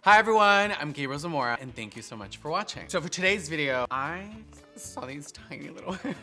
Hi everyone, I'm Gabriel Zamora and thank you so much for watching. So for today's video, I saw these tiny little hands.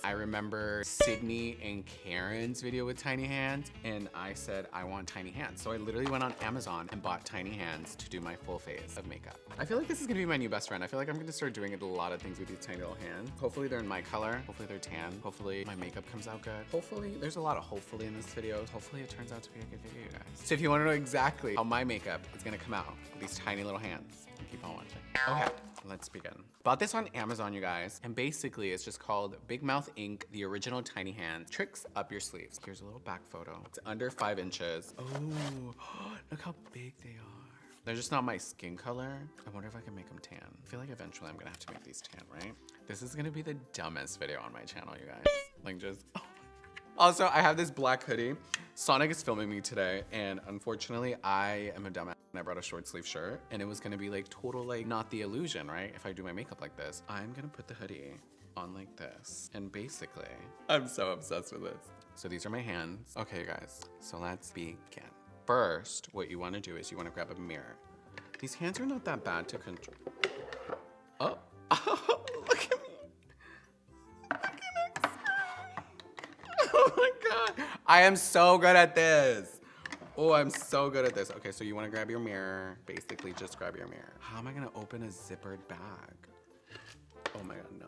I remember Sydney and Karen's video with tiny hands and I said I want tiny hands. So I literally went on Amazon and bought tiny hands to do my full face of makeup. I feel like this is gonna be my new best friend. I feel like I'm gonna start doing a lot of things with these tiny little hands. Hopefully they're in my color. Hopefully they're tan. Hopefully my makeup comes out good. Hopefully, there's a lot of hopefully in this video. Hopefully it turns out to be a good video, you guys. So if you wanna know exactly how my makeup is gonna come out with these tiny little hands, keep on watching. Okay, let's begin. Bought this on Amazon, you guys, and basically it's just called Big Mouth Ink, the original tiny hand. Tricks up your sleeves. Here's a little back photo. It's under 5 inches. Oh, look how big they are. They're just not my skin color. I wonder if I can make them tan. I feel like eventually I'm gonna have to make these tan, right? This is gonna be the dumbest video on my channel, you guys. Like just, oh. Also, I have this black hoodie. Sonic is filming me today, and unfortunately, I am a dumbass. I brought a short sleeve shirt, and it was gonna be like total, like, not the illusion, right? If I do my makeup like this, I'm gonna put the hoodie on like this. And basically, I'm so obsessed with this. So these are my hands. Okay, guys, so let's begin. First, what you wanna do is you wanna grab a mirror. These hands are not that bad to control. Oh, look at me. Look at it. Oh my God. I am so good at this. Oh, I'm so good at this. Okay, so you wanna grab your mirror. Basically, just grab your mirror. How am I gonna open a zippered bag? Oh my God, no.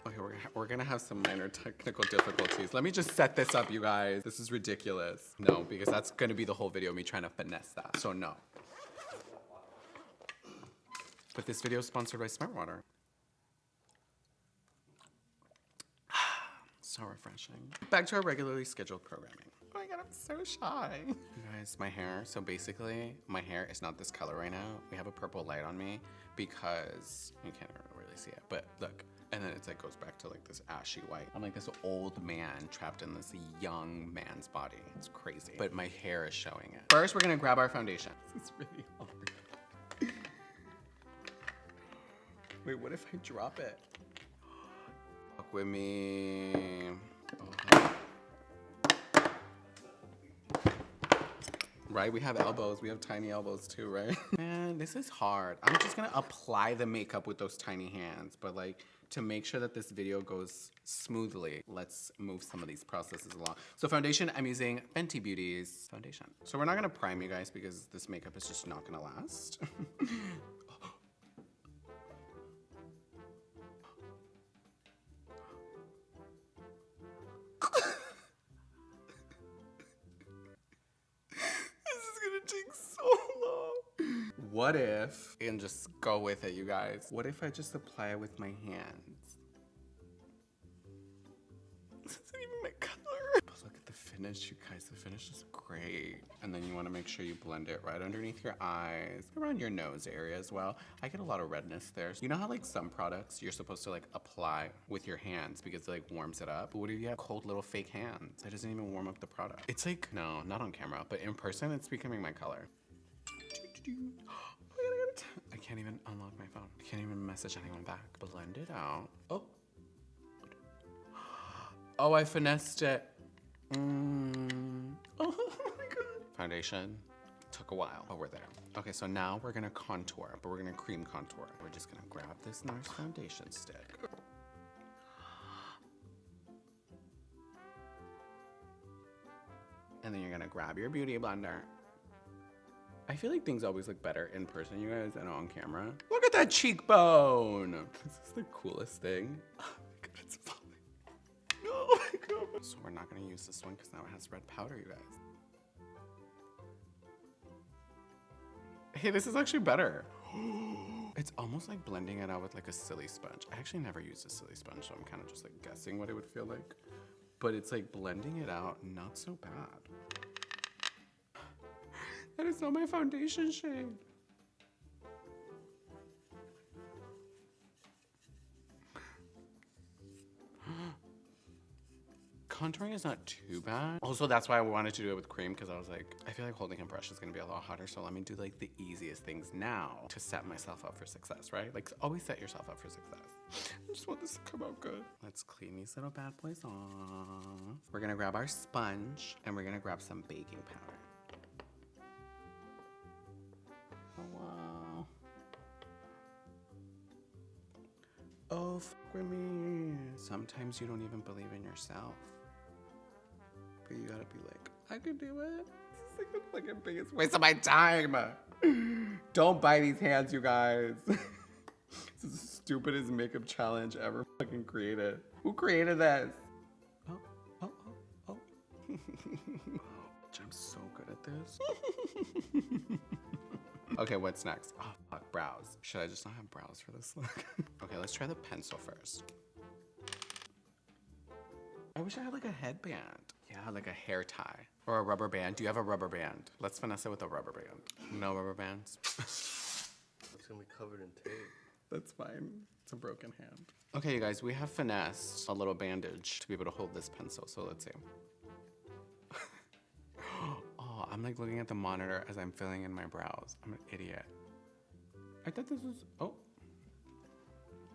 Okay, we're gonna have some minor technical difficulties. Let me just set this up, you guys. This is ridiculous. No, because that's gonna be the whole video, me trying to finesse that. So no. But this video is sponsored by Smart Water. So refreshing. Back to our regularly scheduled programming. Oh my God, I'm so shy. You guys, my hair. So basically, my hair is not this color right now. We have a purple light on me because you can't really see it, but look. And then it's like goes back to like this ashy white. I'm like this old man trapped in this young man's body. It's crazy. But my hair is showing it. First, we're gonna grab our foundation. This is really hard. Wait, what if I drop it? Fuck with me. Oh. Right, we have elbows. We have tiny elbows too, right? Man, this is hard. I'm just gonna apply the makeup with those tiny hands, but like to make sure that this video goes smoothly, let's move some of these processes along. So foundation, I'm using Fenty Beauty's foundation. So we're not gonna prime you guys because this makeup is just not gonna last. What if, and just go with it, you guys. What if I just apply it with my hands? This isn't even my color. But look at the finish, you guys. The finish is great. And then you want to make sure you blend it right underneath your eyes, around your nose area as well. I get a lot of redness there. You know how like some products you're supposed to like apply with your hands because it like warms it up? But what if you have cold little fake hands? That doesn't even warm up the product. It's like, no, not on camera, but in person, it's becoming my color. I can't even unlock my phone. I can't even message anyone back. Blend it out. Oh. Oh, I finessed it. Oh my God. Foundation took a while, but we're there. Okay, so now we're gonna contour, but we're gonna cream contour. We're just gonna grab this NARS foundation stick. And then you're gonna grab your beauty blender. I feel like things always look better in person, you guys, than on camera. Look at that cheekbone. This is the coolest thing. Oh my God, it's falling. Oh my God. So we're not gonna use this one because now it has red powder, you guys. Hey, this is actually better. It's almost like blending it out with like a silly sponge. I actually never used a silly sponge, so I'm kind of just like guessing what it would feel like. But it's like blending it out, not so bad. That is not my foundation shade. Contouring is not too bad. Also, that's why I wanted to do it with cream because I was like, I feel like holding a brush is gonna be a lot harder. So let me do like the easiest things now to set myself up for success, right? Like always set yourself up for success. I just want this to come out good. Let's clean these little bad boys off. We're gonna grab our sponge and we're gonna grab some baking powder. Oh, fuck with me. Sometimes you don't even believe in yourself. But you gotta be like, I can do it. This is like the fucking biggest waste of my time. Don't buy these hands, you guys. This is the stupidest makeup challenge ever fucking created. Who created this? Oh. I'm so good at this. Okay, what's next? Oh, fuck, brows. Should I just not have brows for this look? Okay, let's try the pencil first. I wish I had like a headband. Yeah, like a hair tie or a rubber band. Do you have a rubber band? Let's finesse it with a rubber band. No rubber bands. It's gonna be covered in tape. That's fine. It's a broken hand. Okay, you guys, we have finessed a little bandage to be able to hold this pencil. So let's see. Oh, I'm like looking at the monitor as I'm filling in my brows. I'm an idiot. I thought this was, oh.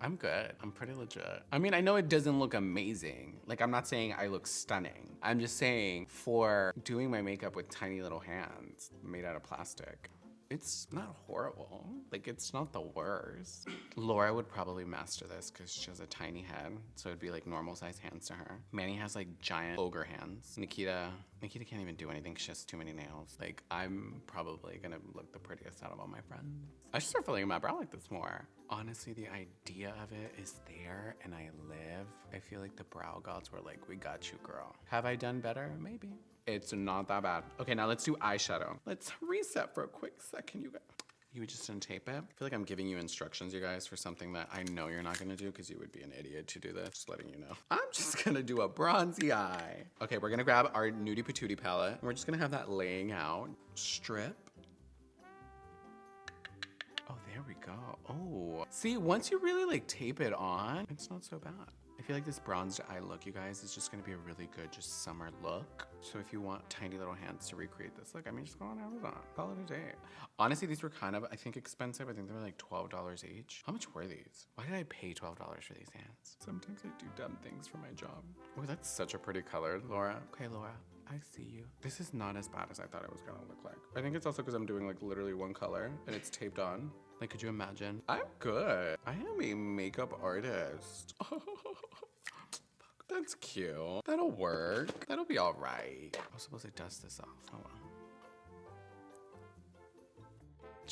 I'm good. I'm pretty legit. I mean, I know it doesn't look amazing. Like, I'm not saying I look stunning. I'm just saying for doing my makeup with tiny little hands made out of plastic, it's not horrible. Like, it's not the worst. Laura would probably master this because she has a tiny head, so it'd be like normal size hands to her. Manny has like giant ogre hands. Nikita can't even do anything. She has too many nails. Like, I'm probably gonna look the prettiest out of all my friends. I should start filling in my brow like this more. Honestly, the idea of it is there and I live. I feel like the brow gods were like, we got you, girl. Have I done better? Maybe. It's not that bad. Okay, now let's do eyeshadow. Let's reset for a quick second, you guys. You just didn't tape it? I feel like I'm giving you instructions, you guys, for something that I know you're not gonna do because you would be an idiot to do this. Just letting you know. I'm just gonna do a bronzy eye. Okay, we're gonna grab our Nudie Patootie palette. And we're just gonna have that laying out. Strip. Oh, there we go. Oh, see, once you really like tape it on, it's not so bad. I feel like this bronzed eye look, you guys, is just gonna be a really good just summer look. So if you want tiny little hands to recreate this look, I mean, just go on Amazon, call it a day. Honestly, these were kind of, I think, expensive. I think they were like $12 each. How much were these? Why did I pay $12 for these hands? Sometimes I do dumb things for my job. Oh, that's such a pretty color, Laura. Okay, Laura, I see you. This is not as bad as I thought it was gonna look like. I think it's also because I'm doing like literally one color and it's taped on. Like, could you imagine? I'm good. I am a makeup artist. That's cute. That'll work. That'll be all right. I was supposed to dust this off. Oh well.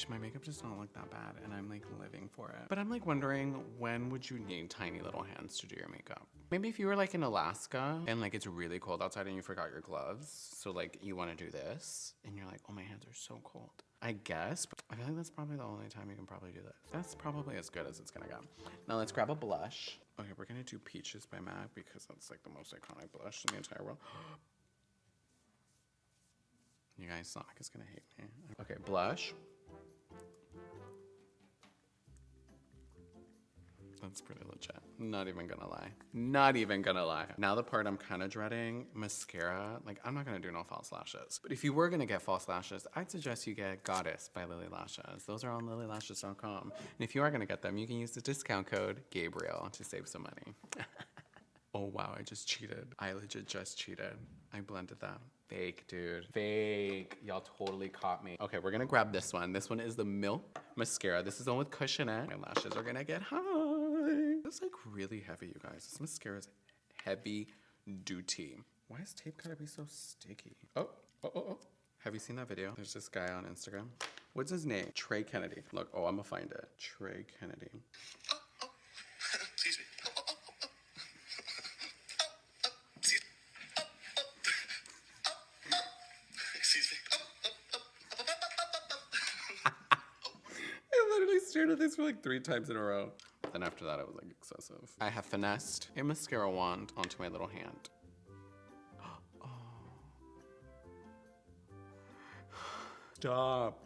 My makeup does not look that bad and I'm like living for it. But I'm like wondering, when would you need tiny little hands to do your makeup? Maybe if you were like in Alaska and like it's really cold outside and you forgot your gloves. So like you want to do this and you're like, oh, my hands are so cold. I guess, but I feel like that's probably the only time you can probably do this. That's probably as good as it's gonna go. Now let's grab a blush. Okay, we're gonna do Peaches by MAC because that's like the most iconic blush in the entire world. You guys, Sonic is gonna hate me. Okay, blush. That's pretty legit. Not even gonna lie. Not even gonna lie. Now the part I'm kind of dreading, mascara. Like, I'm not gonna do no false lashes. But if you were gonna get false lashes, I'd suggest you get Goddess by Lily Lashes. Those are on lilylashes.com. And if you are gonna get them, you can use the discount code Gabriel to save some money. Oh wow, I just cheated. I legit just cheated. I blended that. Fake, dude. Fake. Y'all totally caught me. Okay, we're gonna grab this one. This one is the Milk Mascara. This is the one with cushion in it. My lashes are gonna get high. It's like really heavy, you guys. This mascara is heavy duty. Why is tape gotta be so sticky? Oh. Have you seen that video? There's this guy on Instagram. What's his name? Trey Kennedy. Look, oh, I'm gonna find it. Trey Kennedy. Excuse me. Excuse me. I literally stared at this for like 3 times in a row. Then after that, it was like excessive. I have finessed a mascara wand onto my little hand. Oh. Stop.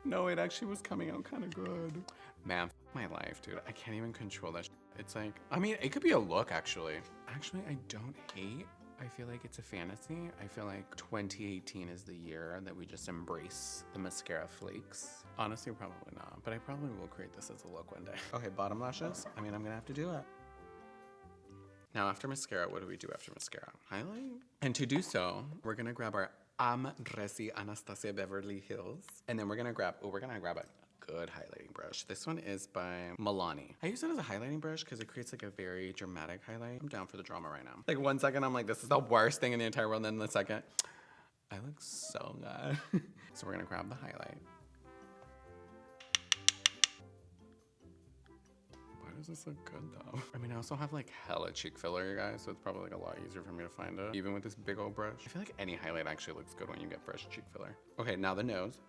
No, it actually was coming out kind of good. Man, my life, dude. I can't even control that. It's like, I mean, it could be a look, actually. Actually, I don't hate. I feel like it's a fantasy. I feel like 2018 is the year that we just embrace the mascara flakes. Honestly, probably not, but I probably will create this as a look one day. Okay, bottom lashes. I mean, I'm gonna have to do it. Now, after mascara, what do we do after mascara? Highlight? And to do so, we're gonna grab our Am Resi Anastasia Beverly Hills. And then we're gonna grab a good highlighting brush. This one is by Milani. I use it as a highlighting brush because it creates like a very dramatic highlight. I'm down for the drama right now. Like 1 second, I'm like, this is the worst thing in the entire world. And then the second, I look so good. So we're gonna grab the highlight. Why does this look good though? I mean, I also have like hella cheek filler, you guys, so it's probably like a lot easier for me to find it, even with this big old brush. I feel like any highlight actually looks good when you get fresh cheek filler. Okay, now the nose.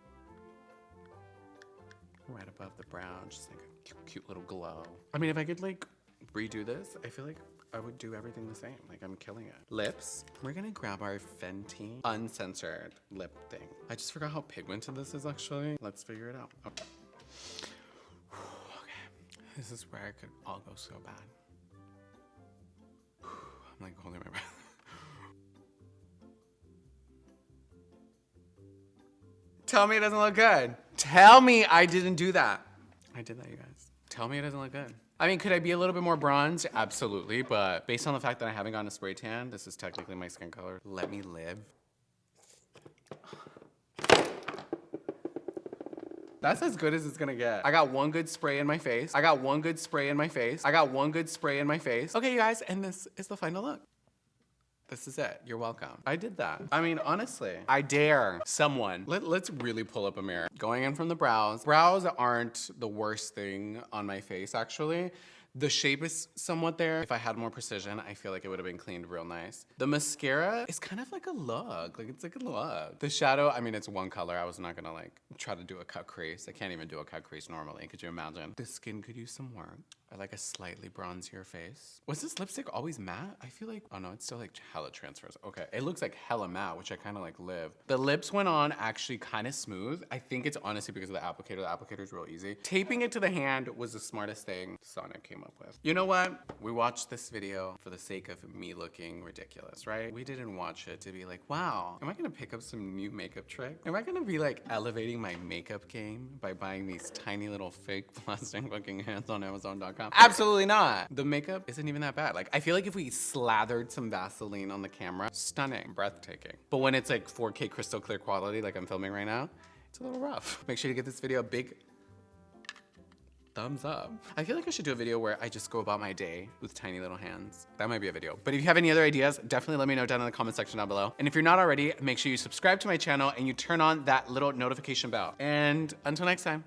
Right above the brow, just like a cute little glow. I mean, if I could like redo this, I feel like I would do everything the same. Like I'm killing it. Lips. We're gonna grab our Fenty uncensored lip thing. I just forgot how pigmented this is actually. Let's figure it out. Okay. Okay. This is where it could all go so bad. I'm like holding my breath. Tell me it doesn't look good. Tell me I didn't do that. I did that, you guys. Tell me it doesn't look good. I mean, could I be a little bit more bronzed? Absolutely, but based on the fact that I haven't gotten a spray tan, this is technically my skin color. Let me live. That's as good as it's gonna get. I got one good spray in my face. I got one good spray in my face. I got one good spray in my face. Okay, you guys, and this is the final look. This is it. You're welcome. I did that. I mean, honestly, I dare someone. Let's really pull up a mirror. Going in from the brows. Brows aren't the worst thing on my face, actually. The shape is somewhat there. If I had more precision, I feel like it would have been cleaned real nice. The mascara is kind of like a look. Like, it's like a look. The shadow, I mean, it's one color. I was not gonna like try to do a cut crease. I can't even do a cut crease normally. Could you imagine? The skin could use some work. I like a slightly bronzier face. Was this lipstick always matte? I feel like, oh no, it's still like hella transfers. Okay, it looks like hella matte, which I kind of like live. The lips went on actually kind of smooth. I think it's honestly because of the applicator. The applicator's real easy. Taping it to the hand was the smartest thing Sonic came up with. You know what? We watched this video for the sake of me looking ridiculous, right? We didn't watch it to be like, wow, am I gonna pick up some new makeup trick? Am I gonna be like elevating my makeup game by buying these tiny little fake plastic looking hands on Amazon.com? Absolutely not. The makeup isn't even that bad. Like, I feel like if we slathered some Vaseline on the camera, stunning, breathtaking. But when it's like 4K crystal clear quality like I'm filming right now, it's a little rough. Make sure to give this video a big thumbs up. I feel like I should do a video where I just go about my day with tiny little hands. That might be a video. But if you have any other ideas, definitely let me know down in the comment section down below. And if you're not already, make sure you subscribe to my channel and you turn on that little notification bell. And until next time.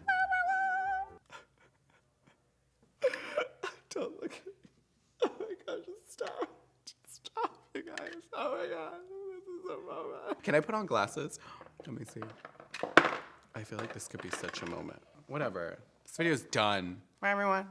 Don't look at me. Oh my gosh, just stop. Just stop, you guys. Oh my god, this is a moment. Can I put on glasses? Let me see. I feel like this could be such a moment. Whatever. This video's done. Bye, everyone.